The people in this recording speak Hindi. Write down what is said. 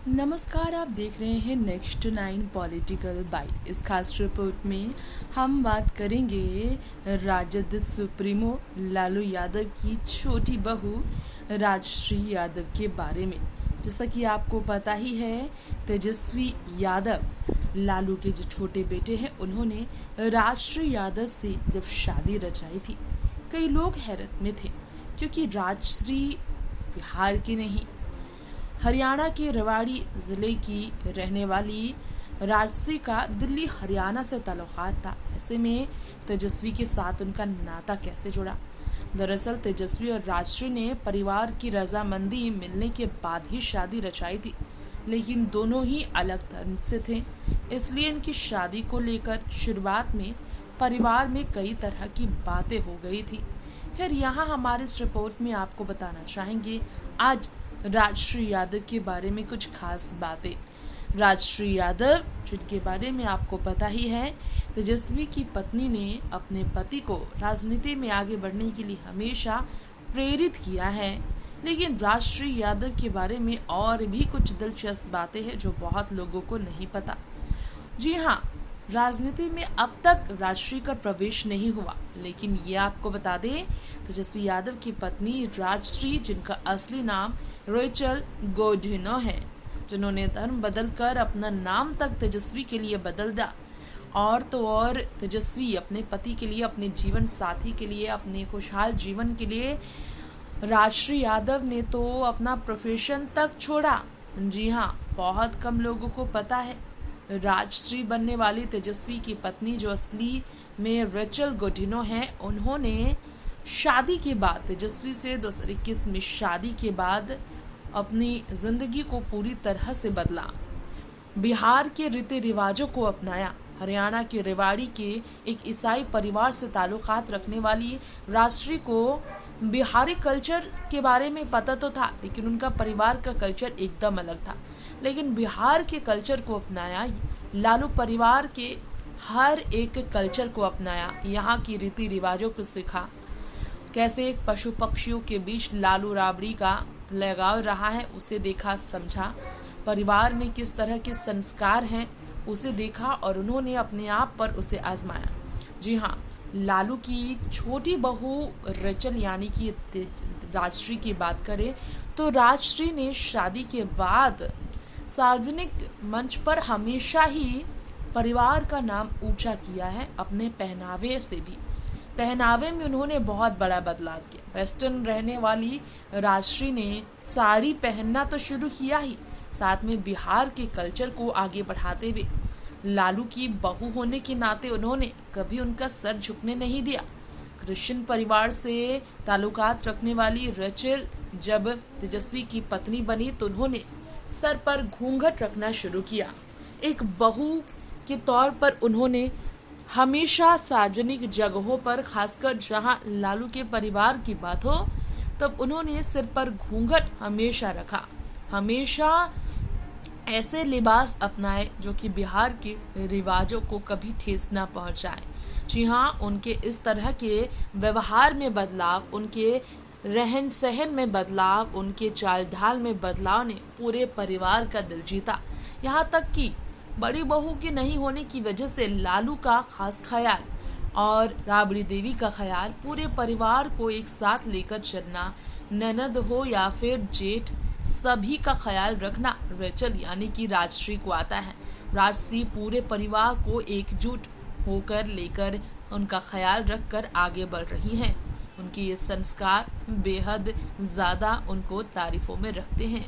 नमस्कार, आप देख रहे हैं नेक्स्ट 9 पॉलिटिकल बाइट। इस खास रिपोर्ट में हम बात करेंगे राजद सुप्रीमो लालू यादव की छोटी बहू राजश्री यादव के बारे में। जैसा कि आपको पता ही है, तेजस्वी यादव लालू के जो छोटे बेटे हैं, उन्होंने राजश्री यादव से जब शादी रचाई थी, कई लोग हैरत में थे क्योंकि राजश्री बिहार की नहीं, हरियाणा के रेवाड़ी ज़िले की रहने वाली राजश्री का दिल्ली हरियाणा से ताल्लुकात था। ऐसे में तेजस्वी के साथ उनका नाता कैसे जुड़ा? दरअसल तेजस्वी और राजश्री ने परिवार की रजामंदी मिलने के बाद ही शादी रचाई थी, लेकिन दोनों ही अलग धर्म से थे, इसलिए इनकी शादी को लेकर शुरुआत में परिवार में कई तरह की बातें हो गई थी। खैर, यहाँ हमारे इस रिपोर्ट में आपको बताना चाहेंगे आज राजश्री यादव के बारे में कुछ खास बातें। राजश्री यादव, जिनके बारे में आपको पता ही है, तेजस्वी की पत्नी ने अपने पति को राजनीति में आगे बढ़ने के लिए हमेशा प्रेरित किया है। लेकिन राजश्री यादव के बारे में और भी कुछ दिलचस्प बातें हैं जो बहुत लोगों को नहीं पता। जी हाँ, राजनीति में अब तक राजश्री का प्रवेश नहीं हुआ, लेकिन ये आपको बता दें, तेजस्वी यादव की पत्नी राजश्री, जिनका असली नाम रेचल गोडिनो है, जिन्होंने धर्म बदलकर अपना नाम तक तेजस्वी के लिए बदल दिया, और तो और तेजस्वी अपने पति के लिए, अपने जीवन साथी के लिए, अपने खुशहाल जीवन के लिए राजश्री यादव ने तो अपना प्रोफेशन तक छोड़ा। जी हाँ, बहुत कम लोगों को पता है, राजश्री बनने वाली तेजस्वी की पत्नी, जो असली में रेचल गोडिनो है, उन्होंने शादी के बाद तेजस्वी से 2021 में शादी के बाद अपनी जिंदगी को पूरी तरह से बदला, बिहार के रीति रिवाजों को अपनाया। हरियाणा के रेवाड़ी के एक ईसाई परिवार से ताल्लुकात रखने वाली राजश्री को बिहारी कल्चर के बारे में पता तो था, लेकिन उनका परिवार का कल्चर एकदम अलग था। लेकिन बिहार के कल्चर को अपनाया, लालू परिवार के हर एक कल्चर को अपनाया, यहाँ की रीति रिवाजों को सीखा, कैसे एक पशु पक्षियों के बीच लालू राबड़ी का लगाव रहा है उसे देखा समझा, परिवार में किस तरह के संस्कार हैं उसे देखा, और उन्होंने अपने आप पर उसे आजमाया। जी हाँ, लालू की छोटी बहू रेचल यानी कि राजश्री की बात करें तो राजश्री ने शादी के बाद सार्वजनिक मंच पर हमेशा ही परिवार का नाम ऊंचा किया है। अपने पहनावे से भी, पहनावे में उन्होंने बहुत बड़ा बदलाव किया। वेस्टर्न रहने वाली राजश्री ने साड़ी पहनना तो शुरू किया ही, साथ में बिहार के कल्चर को आगे बढ़ाते हुए लालू की बहू होने के नाते उन्होंने कभी उनका सर झुकने नहीं दिया। क्रिश्चियन परिवार से ताल्लुकात रखने वाली रेचल जब तेजस्वी की पत्नी बनी तो उन्होंने सर पर घूंघट रखना शुरू किया। एक बहू के तौर पर उन्होंने हमेशा सार्वजनिक जगहों पर, खासकर जहां लालू के परिवार की बात हो, तब उन्होंने सिर पर घूंघट हमेशा रखा, हमेशा ऐसे लिबास अपनाए जो कि बिहार के रिवाजों को कभी ठेस ना पहुंचाए। जी हाँ, उनके इस तरह के व्यवहार में बदलाव, उनके रहन सहन में बदलाव, उनके चाल ढाल में बदलाव ने पूरे परिवार का दिल जीता। यहाँ तक कि बड़ी बहू के नहीं होने की वजह से लालू का खास ख्याल और राबड़ी देवी का ख्याल, पूरे परिवार को एक साथ लेकर चलना, ननद हो या फिर जेठ, सभी का ख्याल रखना रेचल यानी कि राजश्री को आता है। राजश्री पूरे परिवार को एकजुट होकर लेकर उनका ख्याल रखकर आगे बढ़ रही हैं। उनके ये संस्कार बेहद ज़्यादा उनको तारीफों में रखते हैं।